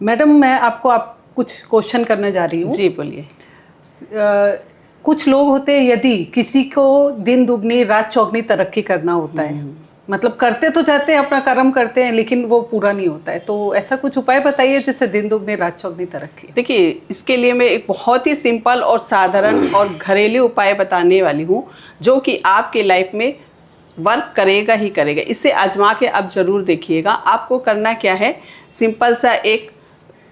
Madam मैं आपको कुछ क्वेश्चन करने जा रही हूँ। जी बोलिए। कुछ लोग होते हैं, यदि किसी को दिन दुगनी रात चौगनी तरक्की करना होता है, मतलब करते तो जाते हैं, अपना कर्म करते हैं, लेकिन वो पूरा नहीं होता है, तो ऐसा कुछ उपाय बताइए जिससे दिन दुगनी रात चौगनी तरक्की। देखिए, इसके लिए मैं एक बहुत ही सिंपल और साधारण और घरेलू उपाय बताने वाली हूँ जो कि आपके लाइफ में वर्क करेगा ही करेगा। इसे आजमा के आप ज़रूर देखिएगा। आपको करना क्या है, सिंपल सा एक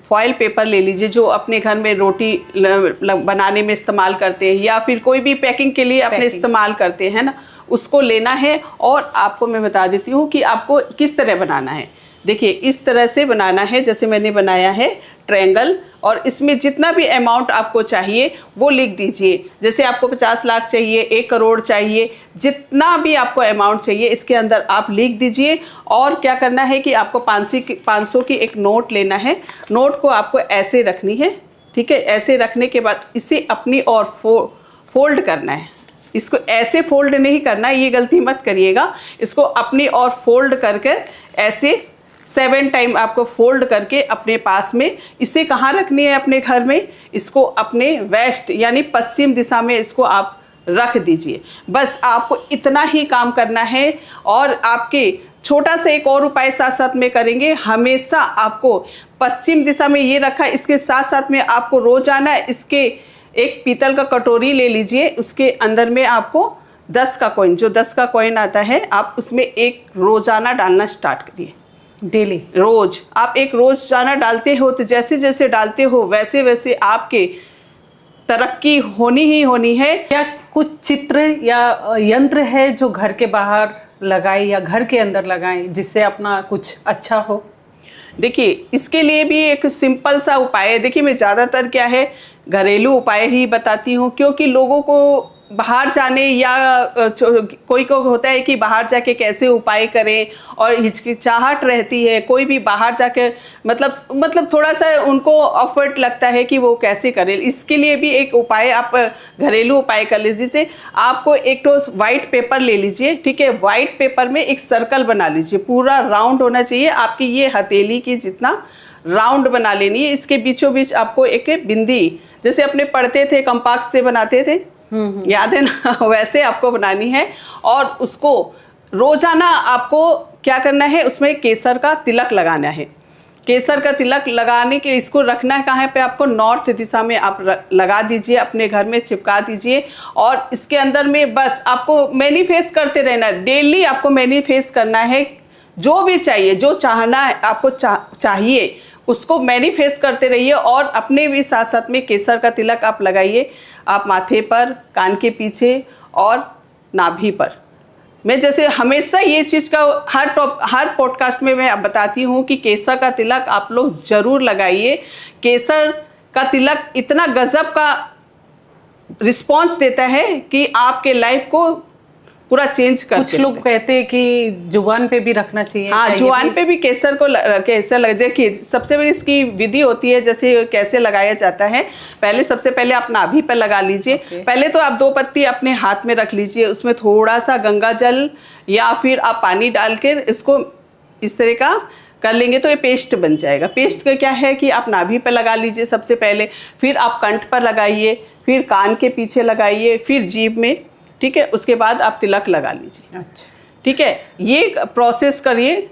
फॉइल पेपर ले लीजिए जो अपने घर में रोटी बनाने में इस्तेमाल करते हैं या फिर कोई भी पैकिंग के लिए अपने इस्तेमाल करते हैं ना, उसको लेना है। और आपको मैं बता देती हूँ कि आपको किस तरह बनाना है। देखिए, इस तरह से बनाना है जैसे मैंने बनाया है ट्रायंगल, और इसमें जितना भी अमाउंट आपको चाहिए वो लिख दीजिए। जैसे आपको 50 लाख चाहिए, 1 करोड़ चाहिए, जितना भी आपको अमाउंट चाहिए इसके अंदर आप लिख दीजिए। और क्या करना है कि आपको 500 की एक नोट लेना है। नोट को आपको ऐसे रखनी है, ठीक है। ऐसे रखने के बाद इसे अपनी ओर फोल्ड करना है। इसको ऐसे फोल्ड नहीं करना, ये गलती मत करिएगा। इसको अपनी ओर फोल्ड करके ऐसे 7 टाइम आपको फोल्ड करके अपने पास में, इसे कहाँ रखनी है अपने घर में, इसको अपने वेस्ट यानी पश्चिम दिशा में इसको आप रख दीजिए। बस आपको इतना ही काम करना है। और आपके छोटा सा एक और उपाय साथ साथ में करेंगे। हमेशा आपको पश्चिम दिशा में ये रखा, इसके साथ साथ में आपको रोजाना इसके एक पीतल का कटोरी ले लीजिए, उसके अंदर में आपको 10 का कॉइन, जो 10 का कॉइन आता है, आप उसमें एक रोजाना डालना स्टार्ट करिए। डेली रोज आप एक रोजाना डालते हो, तो जैसे जैसे डालते हो वैसे वैसे आपके तरक्की होनी ही होनी है। क्या कुछ चित्र या यंत्र है जो घर के बाहर लगाए या घर के अंदर लगाएं जिससे अपना कुछ अच्छा हो? देखिए, इसके लिए भी एक सिंपल सा उपाय है। देखिए, मैं ज़्यादातर क्या है घरेलू उपाय ही बताती हूँ, क्योंकि लोगों को बाहर जाने या कोई को होता है कि बाहर जाके कैसे उपाय करें और हिचकिचाहट रहती है। कोई भी बाहर जाके मतलब थोड़ा सा उनको एफर्ट लगता है कि वो कैसे करें। इसके लिए भी एक उपाय आप घरेलू उपाय कर लीजिए। जैसे आपको एक तो वाइट पेपर ले लीजिए, ठीक है। वाइट पेपर में एक सर्कल बना लीजिए, पूरा राउंड होना चाहिए। आपकी ये हथेली की जितना राउंड बना लेनी है। इसके बीचों बीच आपको एक बिंदी, जैसे अपने पढ़ते थे कंपास से बनाते थे, याद है ना, वैसे आपको बनानी है। और उसको रोजाना आपको क्या करना है, उसमें केसर का तिलक लगाना है। केसर का तिलक लगाने के इसको रखना है कहाँ पे, आपको नॉर्थ दिशा में आप लगा दीजिए, अपने घर में चिपका दीजिए। और इसके अंदर में बस आपको मैनिफेस्ट करते रहना, डेली आपको मैनिफेस्ट करना है। जो भी चाहिए, जो चाहना है आपको चाहिए, उसको मैनिफेस्ट करते रहिए। और अपने भी साथ साथ में केसर का तिलक आप लगाइए, आप माथे पर, कान के पीछे और नाभि पर। मैं जैसे हमेशा ये चीज़ का हर पॉडकास्ट में मैं बताती हूँ कि केसर का तिलक आप लोग ज़रूर लगाइए। केसर का तिलक इतना गजब का रिस्पॉन्स देता है कि आपके लाइफ को पूरा चेंज कर। कुछ लोग कहते हैं कि जुबान पे भी रखना चाहिए। हाँ, जुबान पे भी केसर को केसर लग। देखिए, सबसे बड़ी इसकी विधि होती है, जैसे कैसे लगाया जाता है। सबसे पहले आप नाभि पर लगा लीजिए। पहले तो आप 2 पत्ती अपने हाथ में रख लीजिए, उसमें थोड़ा सा गंगा जल या फिर आप पानी डाल के इसको इस तरह का कर लेंगे तो ये पेस्ट बन जाएगा। पेस्ट का क्या है कि आप नाभि पर लगा लीजिए सबसे पहले, फिर आप कंठ पर लगाइए, फिर कान के पीछे लगाइए, फिर जीभ में, ठीक है। उसके बाद आप तिलक लगा लीजिए। अच्छा, ठीक है। ये प्रोसेस करिए,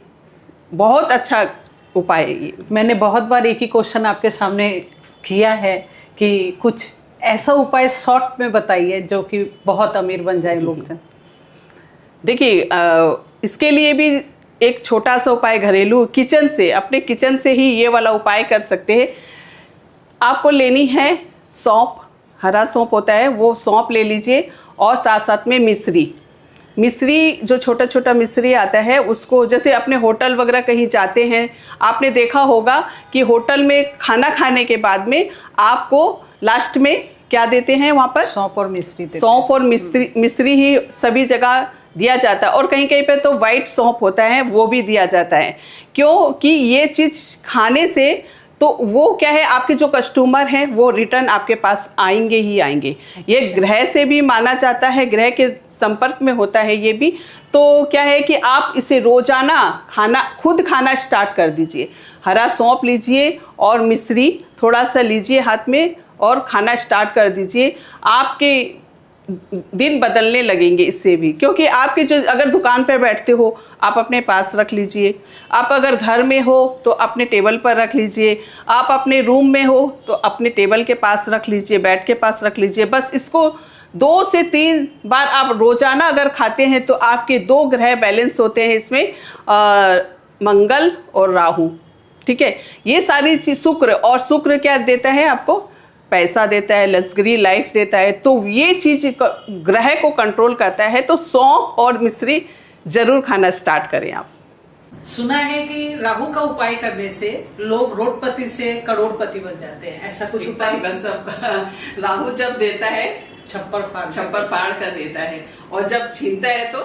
बहुत अच्छा उपाय है ये। मैंने बहुत बार एक ही क्वेश्चन आपके सामने किया है कि कुछ ऐसा उपाय शॉर्ट में बताइए जो कि बहुत अमीर बन जाए लोग। देखिए, इसके लिए भी एक छोटा सा उपाय घरेलू, किचन से, अपने किचन से ही ये वाला उपाय कर सकते हैं। आपको लेनी है सौंफ, हरा सौंफ होता है, वो सौंफ ले लीजिए। और साथ साथ में मिश्री जो छोटा छोटा मिश्री आता है, उसको जैसे अपने होटल वगैरह कहीं जाते हैं, आपने देखा होगा कि होटल में खाना खाने के बाद में आपको लास्ट में क्या देते हैं वहाँ पर, सौंफ और मिश्री। सौंफ और मिश्री ही सभी जगह दिया जाता है। और कहीं कहीं पे तो वाइट सौंफ होता है, वो भी दिया जाता है। क्योंकि ये चीज़ खाने से तो वो क्या है, आपके जो कस्टमर हैं वो रिटर्न आपके पास आएंगे ही आएंगे। ये ग्रह से भी माना जाता है, ग्रह के संपर्क में होता है ये भी। तो क्या है कि आप इसे रोजाना खुद खाना स्टार्ट कर दीजिए। हरा सौंफ लीजिए और मिश्री थोड़ा सा लीजिए हाथ में और खाना स्टार्ट कर दीजिए। आपके दिन बदलने लगेंगे इससे भी, क्योंकि आपके जो अगर दुकान पर बैठते हो आप अपने पास रख लीजिए, आप अगर घर में हो तो अपने टेबल पर रख लीजिए, आप अपने रूम में हो तो अपने टेबल के पास रख लीजिए, बेड के पास रख लीजिए। बस इसको 2 से 3 बार आप रोजाना अगर खाते हैं तो आपके 2 ग्रह बैलेंस होते हैं इसमें, मंगल और राहु। ठीक है, ये सारी चीज शुक्र क्या देता है आपको, पैसा देता है, लग्जरी लाइफ देता है। तो ये चीज ग्रह को कंट्रोल करता है। तो सौंफ और मिश्री जरूर खाना स्टार्ट करें आप। सुना है कि राहु का उपाय करने से लोग रोडपति से करोड़पति बन जाते हैं, ऐसा कुछ उपाय? बस राहु जब देता है छप्पर फाड़ कर देता है, और जब छीनता है तो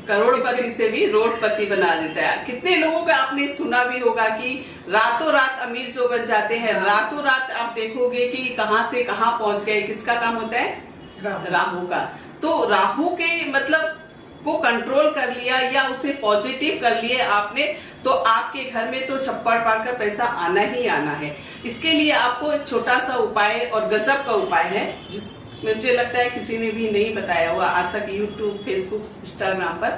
करोड़पति से भी रोडपति बना देता है। कितने लोगों का आपने सुना भी होगा कि रातों रात अमीर जो बन जाते हैं, रातों रात आप देखोगे कि कहां से कहां पहुंच गए। किसका काम होता है? राहु का। तो राहु के मतलब को कंट्रोल कर लिया या उसे पॉजिटिव कर लिया आपने, तो आपके घर में तो छप्पड़ फाड़ कर पैसा आना ही आना है। इसके लिए आपको एक छोटा सा उपाय और गजब का उपाय है, जिस मुझे लगता है किसी ने भी नहीं बताया हुआ आज तक यूट्यूब, फेसबुक, इंस्टाग्राम पर।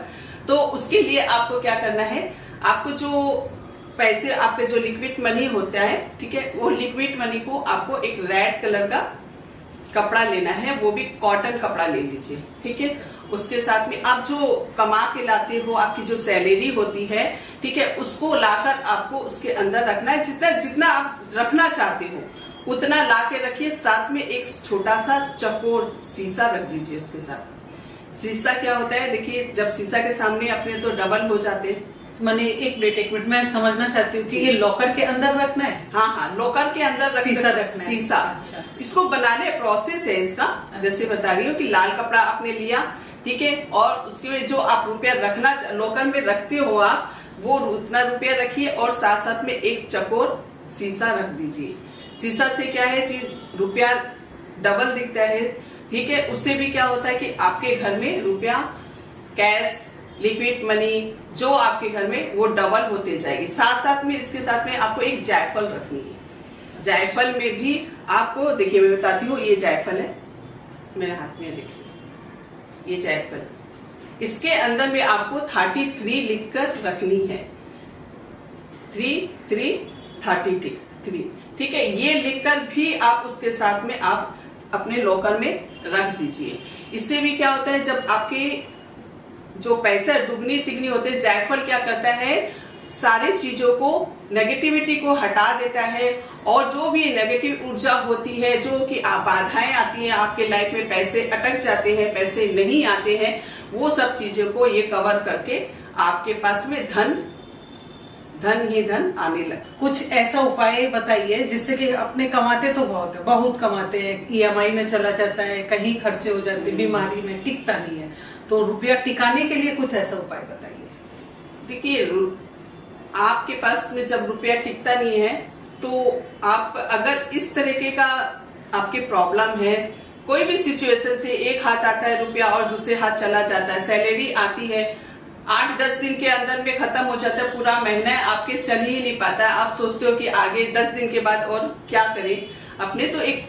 तो उसके लिए आपको क्या करना है, आपको जो पैसे, आपके जो लिक्विड मनी होता है, ठीक है, वो लिक्विड मनी को आपको एक रेड कलर का कपड़ा लेना है, वो भी कॉटन कपड़ा ले लीजिए। ठीक है, उसके साथ में आप जो कमा के लाते हो, आपकी जो सैलरी होती है, ठीक है, उसको लाकर आपको उसके अंदर रखना है। जितना आप रखना चाहते हो उतना ला के रखिए। साथ में एक छोटा सा चकोर शीशा रख दीजिए उसके साथ। शीशा क्या होता है, देखिए, जब शीशा के सामने अपने तो डबल हो जाते हैं। मैंने एक मिनट मैं समझना चाहती हूँ कि ये लॉकर के अंदर रखना है? हाँ, लॉकर के अंदर शीशा रखना है। शीशा। अच्छा। इसको बनाने प्रोसेस है इसका। जैसे बता रही हूँ कि लाल कपड़ा आपने लिया, ठीक है, और उसके में जो आप रुपया रखना लॉकर में रखते हो आप, वो उतना रुपया रखिए और साथ साथ में एक चकोर शीशा रख दीजिए। शीशा से क्या है, चीज रुपया डबल दिखता है। ठीक है, उससे भी क्या होता है कि आपके घर में रुपया, कैश, लिक्विड मनी जो आपके घर में वो डबल होते जाएगी। साथ साथ में इसके साथ में आपको एक जायफल रखनी है। जायफल में भी आपको, देखिए मैं बताती हूँ, ये जायफल है मेरे हाथ में, देखिए ये जायफल, इसके अंदर में आपको 33 लिखकर रखनी है। 33, ठीक है, ये लिखकर भी आप उसके साथ में आप अपने लॉकर में रख दीजिए। इससे भी क्या होता है, जब आपके जो पैसे दुगनी तिगनी होते हैं, जायफल क्या करता है, सारी चीजों को, नेगेटिविटी को हटा देता है, और जो भी नेगेटिव ऊर्जा होती है, जो कि बाधाएं आती हैं आपके लाइफ में, पैसे अटक जाते हैं, पैसे नहीं आते हैं, वो सब चीजों को ये कवर करके आपके पास में धन ही धन आने लगे। कुछ ऐसा उपाय बताइए जिससे कि अपने कमाते तो बहुत कमाते हैं, EMI में चला जाता है, कहीं खर्चे हो जाते हैं, बीमारी में टिकता नहीं है, तो रुपया टिकाने के लिए कुछ ऐसा उपाय बताइए। देखिए, आपके पास में जब रुपया टिकता नहीं है, तो आप अगर इस तरीके का आपके प्रॉब्लम है, कोई भी सिचुएशन से एक हाथ आता है रुपया और दूसरे हाथ चला जाता है, सैलरी आती है 8-10 दिन के अंदर में खत्म हो जाता है, पूरा महीना आपके चल ही नहीं पाता, आप सोचते हो कि आगे 10 दिन के बाद और क्या करें, अपने तो एक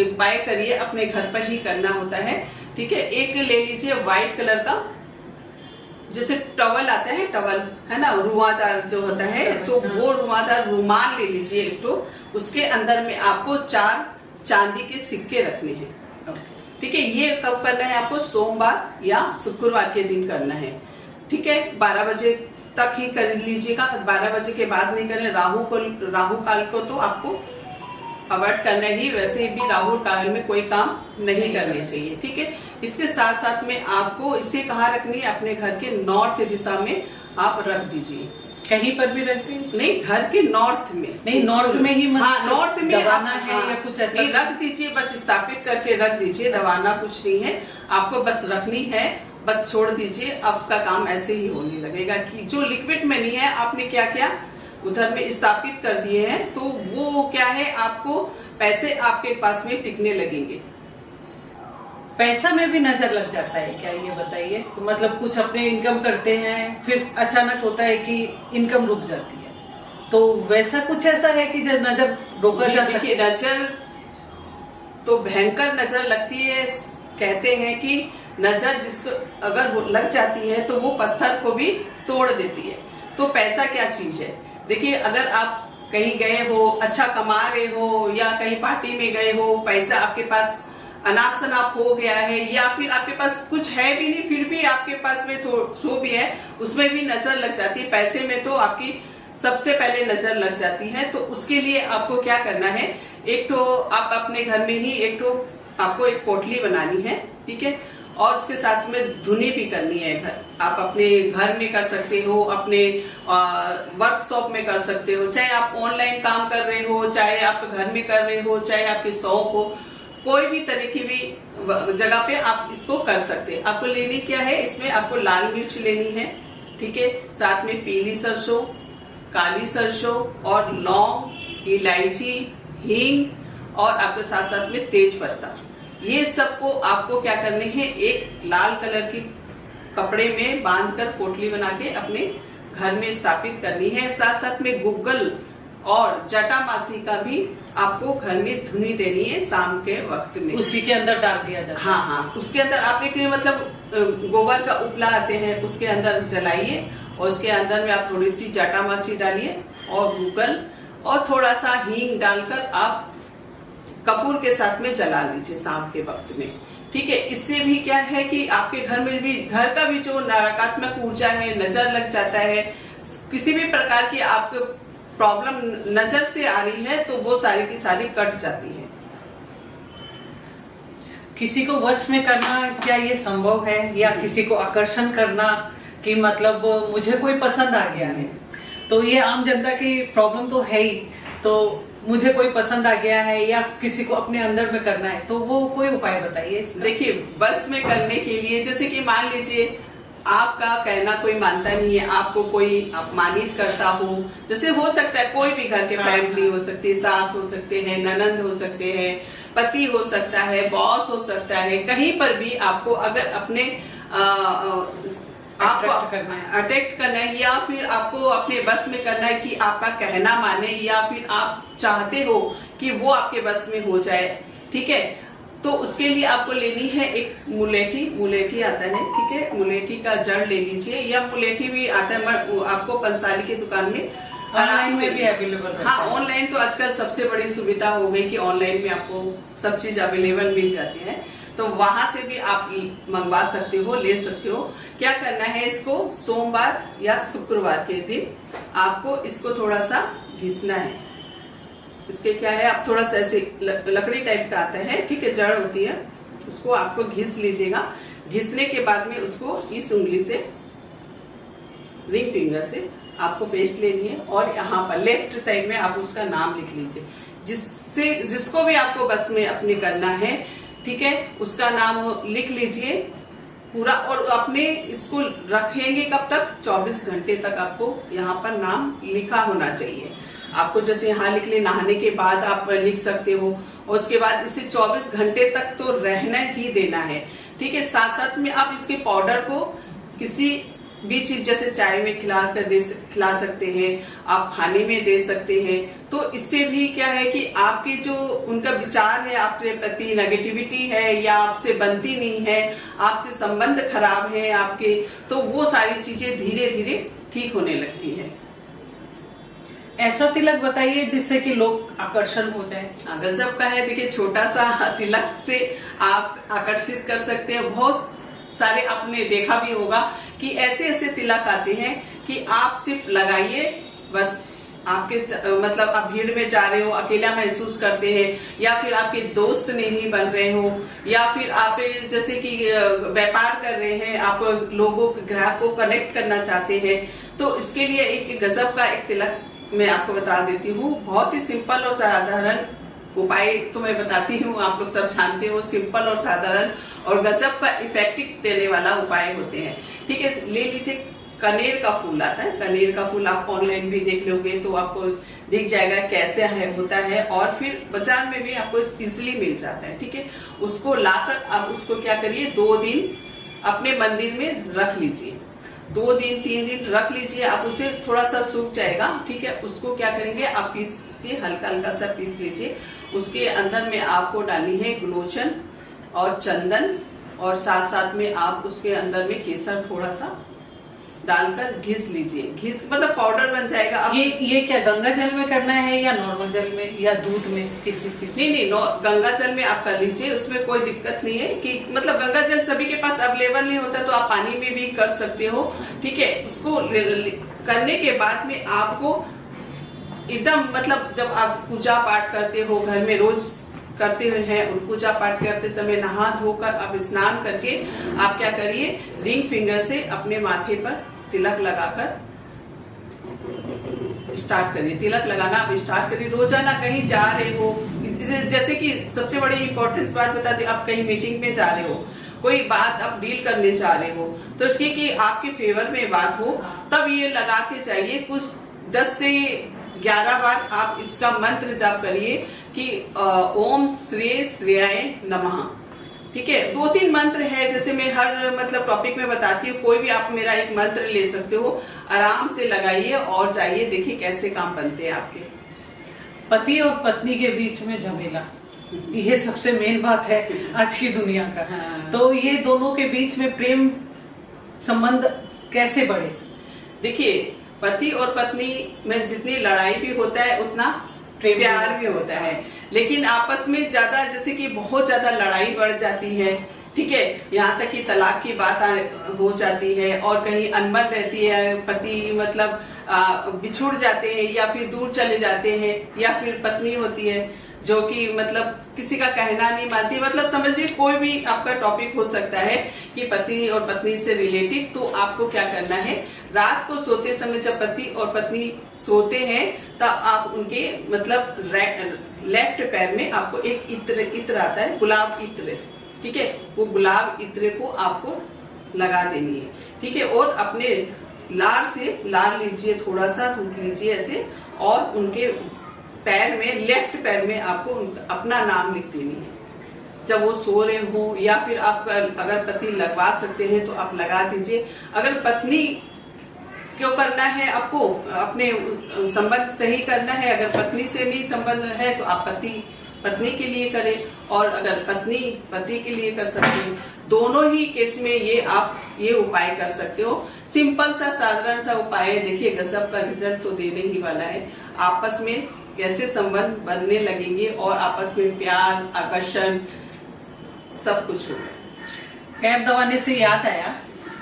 उपाय करिए, अपने घर पर ही करना होता है। ठीक है, एक ले लीजिए व्हाइट कलर का, जैसे टवल आता है, टवल है ना, रुमादार जो होता है, तो वो रुमादार रुमाल ले लीजिए एक, तो उसके अंदर में आपको 4 चांदी के सिक्के रखने हैं। ठीक है, ये कब करना है आपको, सोमवार या शुक्रवार के दिन करना है। ठीक है, 12 बजे तक ही कर लीजिएगा, 12 बजे के बाद नहीं करें। राहु काल को तो आपको अवॉइड करना ही, वैसे भी राहु काल में कोई काम नहीं करने चाहिए। ठीक है, इसके साथ साथ में आपको इसे कहाँ रखनी है, अपने घर के नॉर्थ दिशा में आप रख दीजिए। कहीं पर भी रखते हैं? नहीं, घर के नॉर्थ में। नहीं, नॉर्थ में ही, हाँ, नॉर्थ में दबाना है या कुछ ऐसा? नहीं, रख दीजिए, बस स्थापित करके रख दीजिए, दबाना कुछ नहीं है, आपको बस रखनी है, बस छोड़ दीजिए, आपका काम ऐसे ही होने लगेगा। कि जो लिक्विड मनी है, आपने क्या किया, उधर में स्थापित कर दिए हैं, तो वो क्या है, आपको पैसे आपके पास में टिकने लगेंगे। पैसा में भी नजर लग जाता है क्या, ये बताइए। मतलब कुछ अपने इनकम करते हैं, फिर अचानक होता है कि इनकम रुक जाती है, तो वैसा कुछ ऐसा है कि जब नजर रोका जा सके? नजर तो भयंकर नजर लगती है। कहते हैं कि नजर जिसको अगर लग जाती है तो वो पत्थर को भी तोड़ देती है। तो पैसा क्या चीज है? देखिए, अगर आप कहीं गए हो, अच्छा कमा रहे हो, या कहीं पार्टी में गए हो, पैसा आपके पास अनाप शनाप हो गया है, या फिर आपके पास कुछ है भी नहीं, फिर भी आपके पास में जो भी है उसमें भी नजर लग जाती है। पैसे में तो आपकी सबसे पहले नजर लग जाती है। तो उसके लिए आपको क्या करना है, एक तो आप अपने घर में ही आपको एक पोटली बनानी है, ठीक है, और उसके साथ में धुनी भी करनी है। आप अपने घर में कर सकते हो, अपने वर्कशॉप में कर सकते हो, चाहे आप ऑनलाइन काम कर रहे हो, चाहे आप घर में कर रहे हो, चाहे आपकी शॉप हो, कोई भी तरह की भी जगह पे आप इसको कर सकते हैं। आपको लेनी क्या है, इसमें आपको लाल मिर्च लेनी है, ठीक है, साथ में पीली सरसों, काली सरसों और लौंग, इलायची, हींग और आपके साथ साथ में तेज पत्ता। ये सबको आपको क्या करने हैं, एक लाल कलर की कपड़े में बांधकर पोटली बना के अपने घर में स्थापित करनी है। साथ साथ में गुग्गल और जटामासी का भी आपको घर में धुनी देनी है शाम के वक्त में। उसी के अंदर डाल दिया जाता है? हाँ हाँ, उसके अंदर आप एक मतलब गोबर का उपला आते हैं, उसके अंदर जलाइए और उसके अंदर में आप थोड़ी सी जटामासी डालिए और गुग्गल और थोड़ा सा हींग डालकर आप कपूर के साथ में जला लीजिए शाम के वक्त में, ठीक है। इससे भी क्या है कि आपके घर में भी, घर का भी जो नकारात्मक ऊर्जा है, नजर लग जाता है, किसी भी प्रकार की आपको प्रॉब्लम नजर से आ रही है तो वो सारी की सारी कट जाती है। किसी को वश में करना क्या ये संभव है, या किसी को आकर्षण करना कि मतलब मुझे कोई पसंद आ गया है, तो ये आम जनता की प्रॉब्लम तो है ही, तो मुझे कोई पसंद आ गया है या किसी को अपने अंदर में करना है, तो वो कोई उपाय बताइए। देखिए, बस में करने के लिए, जैसे कि मान लीजिए आपका कहना कोई मानता नहीं है, आपको कोई अपमानित करता हो, जैसे हो सकता है कोई भी घर के फैमिली हो सकती है, सास हो सकते हैं, ननंद हो सकते हैं, पति हो सकता है, बॉस हो सकता है, कहीं पर भी आपको अगर अपने आपको अटैक करना है या फिर आपको अपने बस में करना है कि आपका कहना माने, या फिर आप चाहते हो कि वो आपके बस में हो जाए, ठीक है, तो उसके लिए आपको लेनी है एक मुलेठी आता है, ठीक है, मुलेठी का जड़ ले लीजिए, या मुलेठी भी आता है आपको पंसारी की दुकान में, ऑनलाइन में भी अवेलेबल है। हाँ, ऑनलाइन तो आजकल सबसे बड़ी सुविधा हो गई कि ऑनलाइन में आपको सब चीज अवेलेबल मिल जाती है, तो वहां से भी आप मंगवा सकते हो, ले सकते हो। क्या करना है, इसको सोमवार या शुक्रवार के दिन आपको इसको थोड़ा सा घिसना है। इसके क्या है, आप थोड़ा सा ऐसे लकड़ी टाइप का आता है, ठीक है, जड़ होती है, उसको आपको घिस लीजिएगा। घिसने के बाद में उसको इस उंगली से, रिंग फिंगर से आपको पेस्ट लेनी है और यहाँ पर लेफ्ट साइड में आप उसका नाम लिख लीजिए, जिसको भी आपको बस में अपने करना है, ठीक है, उसका नाम लिख लीजिए पूरा, और अपने इसको रखेंगे कब तक, 24 घंटे तक आपको यहाँ पर नाम लिखा होना चाहिए। आपको जैसे यहाँ लिख ले, नहाने के बाद आप लिख सकते हो, और उसके बाद इसे 24 घंटे तक तो रहना ही देना है, ठीक है। साथ साथ में आप इसके पाउडर को किसी भी चीज, जैसे चाय में खिला सकते हैं, आप खाने में दे सकते हैं। तो इससे भी क्या है कि आपके जो उनका विचार है आपके प्रति, नेगेटिविटी है या आपसे बनती नहीं है, आपसे संबंध खराब है आपके, तो वो सारी चीजें धीरे धीरे ठीक होने लगती है। ऐसा तिलक बताइए जिससे कि लोग आकर्षण हो जाए। गजब का है, देखिए, छोटा सा तिलक से आप आकर्षित कर सकते हैं। बहुत सारे आपने देखा भी होगा कि ऐसे ऐसे तिलक आते हैं कि आप सिर्फ लगाइए, बस आपके मतलब आप भीड़ में जा रहे हो, अकेला महसूस करते हैं, या फिर आपके दोस्त नहीं बन रहे हो, या फिर आप जैसे कि व्यापार कर रहे हैं, आप लोगों, ग्राहक को कनेक्ट करना चाहते हैं, तो इसके लिए एक गजब का एक तिलक मैं आपको बता देती हूँ। बहुत ही सिंपल और साधारण उपाय तो मैं बताती हूँ, आप लोग सब जानते हो, सिंपल और साधारण और गजब का इफेक्टिव देने वाला उपाय होते हैं, ठीक है। ले लीजिए कनेर का फूल आता है। कनेर का फूल आप ऑनलाइन भी देख लोगे तो आपको दिख जाएगा कैसे होता है, और फिर बाजार में भी आपको इजिली मिल जाता है। ठीक है, उसको लाकर आप उसको क्या करिए, 2 दिन अपने मंदिर में रख लीजिए, 2 दिन 3 दिन रख लीजिए। आप उसे थोड़ा सा सूख जाएगा। ठीक है, उसको क्या करेंगे, आप पीस के हल्का हल्का सा पीस लीजिए। उसके अंदर में आपको डालनी है गुलोचन और चंदन, और साथ साथ में आप उसके अंदर में केसर थोड़ा सा डालकर घिस लीजिए। घिस मतलब पाउडर बन जाएगा। अब ये क्या गंगा जल में करना है या नॉर्मल जल में या दूध में, किसी चीज? नहीं, गंगा जल में आप कर लीजिए, उसमें कोई दिक्कत नहीं है। कि मतलब गंगा जल सभी के पास अवेलेबल नहीं होता, तो आप पानी में भी कर सकते हो। ठीक है, उसको करने के बाद में आपको एकदम मतलब जब आप पूजा पाठ करते हो घर में, रोज करते हुए हैं, और पूजा पाठ करते समय नहा धोकर आप स्नान करके आप क्या करिए, रिंग फिंगर से अपने माथे पर तिलक लगाकर स्टार्ट करिए। तिलक लगाना आप स्टार्ट करिए। रोजाना कहीं जा रहे हो, जैसे कि सबसे बड़ी इंपॉर्टेंस बात बता दी, आप कहीं मीटिंग में जा रहे हो, कोई बात आप डील करने जा रहे हो, तो ठीक है आपके फेवर में बात हो, तब ये लगा के जाइए। कुछ 10 से 11 बार आप इसका मंत्र जाप करिए कि ओम श्रेय श्रेयाय नमः। ठीक है, 2-3 मंत्र है, जैसे मैं हर मतलब टॉपिक में बताती हूँ, कोई भी आप मेरा एक मंत्र ले सकते हो, आराम से लगाइए और जाइए, देखिए कैसे काम बनते हैं आपके। पति और पत्नी के बीच में झमेला, ये सबसे मेन बात है आज की दुनिया का। हाँ। तो ये दोनों के बीच में प्रेम संबंध कैसे बढ़े? देखिए, पति और पत्नी में जितनी लड़ाई भी होता है उतना प्यार भी होता है, लेकिन आपस में ज्यादा जैसे कि बहुत ज्यादा लड़ाई बढ़ जाती है। ठीक है, यहाँ तक कि तलाक की बात हो जाती है, और कहीं अनबन रहती है, पति मतलब बिछुड़ जाते हैं या फिर दूर चले जाते हैं, या फिर पत्नी होती है जो कि मतलब किसी का कहना नहीं मानती। मतलब समझिए कोई भी आपका टॉपिक हो सकता है कि पति और पत्नी से रिलेटेड। तो आपको क्या करना है, रात को सोते समय जब पति और पत्नी सोते हैं, तब आप उनके मतलब लेफ्ट पैर में आपको एक इत्र आता है, गुलाब इत्र। ठीक है, वो गुलाब इत्र को आपको लगा देनी है। ठीक है, और अपने लार से लार लीजिए, थोड़ा सा थूक लीजिए ऐसे, और उनके पैर में, लेफ्ट पैर में आपको अपना नाम लिख देनी है जब वो सो रहे हो, या फिर आप अगर पति लगवा सकते हैं तो आप लगा दीजिए। अगर पत्नी क्यों करना है, आपको अपने संबंध सही करना है, अगर पत्नी से नहीं संबंध है तो आप पत्नी के लिए करें, और अगर पत्नी पति के लिए कर सकते हैं। दोनों ही केस में ये उपाय कर सकते हो। सिंपल सा साधारण सा उपाय है। देखिए गजब का रिजल्ट तो देने ही वाला है। आपस में कैसे संबंध बनने लगेंगे, और आपस में प्यार, आकर्षण सब कुछ होगा। पैर दबाने से याद आया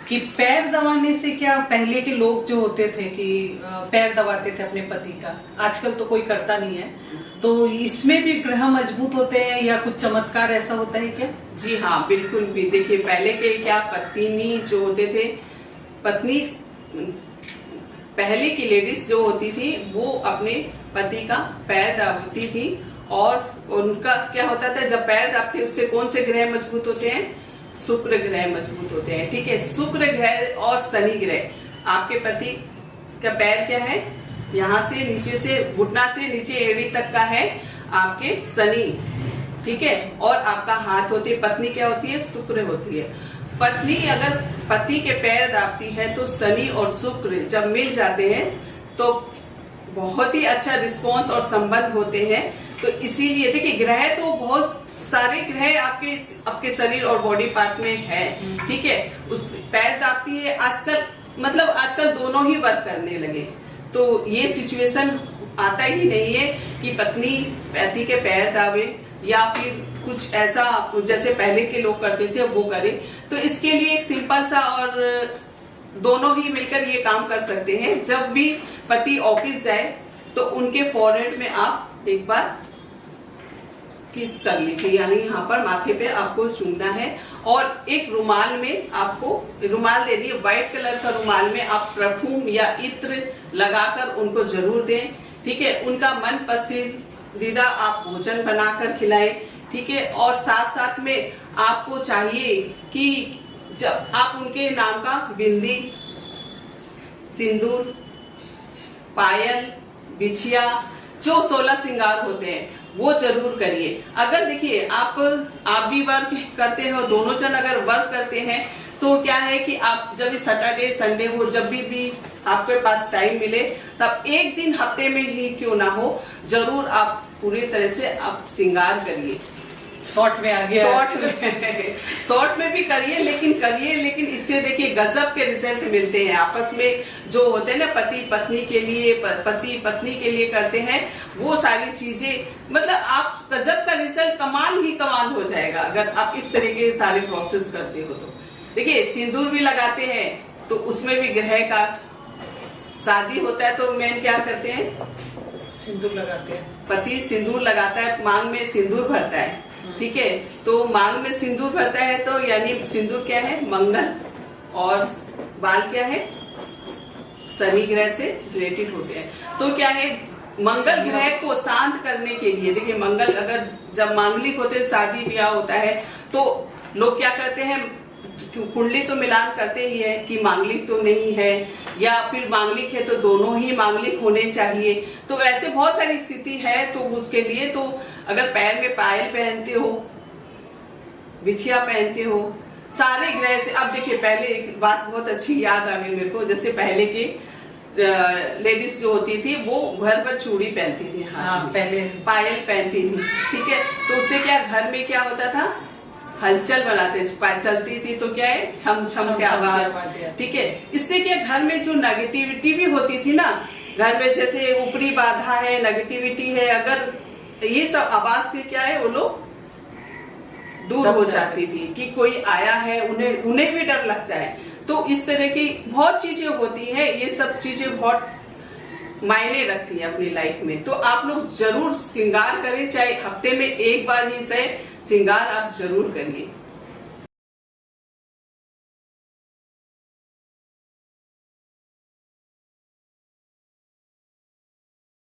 कि पैर दबाने से क्या, पहले के लोग जो होते थे कि पैर दबाते थे अपने पति का, आजकल तो कोई करता नहीं है, तो इसमें भी ग्रह मजबूत होते हैं या कुछ चमत्कार ऐसा होता है क्या? जी हाँ, बिल्कुल भी। देखिए पहले के क्या, पत्नी जो होते थे, पत्नी पहले की लेडीज जो होती थी वो अपने पति का पैर दाबती थी, और उनका क्या होता था, जब पैर दाबते उससे कौन से ग्रह मजबूत होते हैं, शुक्र ग्रह मजबूत होते हैं। ठीक है, शुक्र ग्रह और शनि ग्रह। आपके पति का पैर क्या है, यहाँ से नीचे से घुटना से नीचे एड़ी तक का है आपके शनि। ठीक है, और आपका हाथ होती है, पत्नी क्या होती है, शुक्र होती है। पत्नी अगर पति के पैर दाबती है तो शनि और शुक्र जब मिल जाते हैं तो बहुत ही अच्छा रिस्पॉन्स और संबंध होते हैं। तो इसीलिए देखिए, ग्रह तो बहुत सारे ग्रह आपके शरीर और बॉडी पार्ट में है। ठीक है, उस पैर दाबती है, आजकल दोनों ही वर्क करने लगे, तो ये सिचुएशन आता ही नहीं है कि पत्नी पति के पैर दाबे, या फिर कुछ ऐसा जैसे पहले के लोग करते थे वो करे। तो इसके लिए एक सिंपल सा, और दोनों ही मिलकर ये काम कर सकते हैं। जब भी पति ऑफिस जाए तो उनके फॉरहेड में आप एक बार किस कर लीजिए, यानी यहाँ पर माथे पे आपको चूमना है, और एक रुमाल में आपको रुमाल दे दिए, व्हाइट कलर का रुमाल में आप परफ्यूम या इत्र लगाकर उनको जरूर दें। ठीक है, उनका मन पसंदीदा आप भोजन बनाकर खिलाएं। ठीक है, और साथ साथ में आपको चाहिए कि जब आप उनके नाम का बिंदी सिंदूर, पायल, बिछिया, जो 16 श्रृंगार होते हैं वो जरूर करिए। अगर देखिए आप भी वर्क करते हो, दोनों जन अगर वर्क करते हैं तो क्या है कि आप जब सैटरडे संडे हो, जब भी आपके पास टाइम मिले, तब एक दिन हफ्ते में ही क्यों ना हो, जरूर आप पूरी तरह से आप श्रृंगार करिए। शॉर्ट में आ गया, शॉर्ट में भी करिए, लेकिन इससे देखिए गजब के रिजल्ट मिलते हैं। आपस में जो होते हैं ना, पति पत्नी के लिए करते हैं वो सारी चीजें, मतलब आप गजब का रिजल्ट कमाल ही कमाल हो जाएगा अगर आप इस तरह के सारे प्रोसेस करते हो तो। देखिए सिंदूर भी लगाते हैं तो उसमें भी ग्रह का, शादी होता है तो मेन क्या करते हैं, सिंदूर लगाते हैं, पति सिंदूर लगाता है, मांग में सिंदूर भरता है, ठीक है। तो मांग में सिंदूर भरता है तो यानी सिंदूर क्या है, मंगल, और बाल क्या है, शनि ग्रह से रिलेटेड होते हैं। तो क्या है, मंगल ग्रह को शांत करने के लिए, देखिए मंगल अगर जब मांगलिक होते, शादी ब्याह होता है तो लोग क्या करते हैं, कुंडली तो मिलान करते ही है कि मांगलिक तो नहीं है, या फिर मांगलिक है तो दोनों ही मांगलिक होने चाहिए। तो ऐसे बहुत सारी स्थिति है, तो उसके लिए तो अगर पैर में पायल पहनते हो, बिछिया पहनते हो, सारे ग्रह से। अब देखिए पहले एक बात बहुत अच्छी याद आ गई मेरे को, जैसे पहले के लेडीज जो होती थी वो घर पर चूड़ी पहनती थी, हाँ, पहले पायल पहनती थी, ठीक है। तो उससे क्या घर में क्या होता था, हलचल बनाते, चलती थी तो क्या है, छम छम की आवाज, ठीक है। इससे क्या घर में जो नेगेटिविटी भी होती थी ना, घर में जैसे ऊपरी बाधा है, नेगेटिविटी है, अगर ये सब आवाज से क्या है वो लोग दूर हो जाती थी कि कोई आया है, उन्हें भी डर लगता है। तो इस तरह की बहुत चीजें होती है, ये सब चीजें बहुत मायने रखती है अपनी लाइफ में। तो आप लोग जरूर श्रृंगार करें, चाहे हफ्ते में एक बार ही सही, श्रृंगार आप जरूर करिए।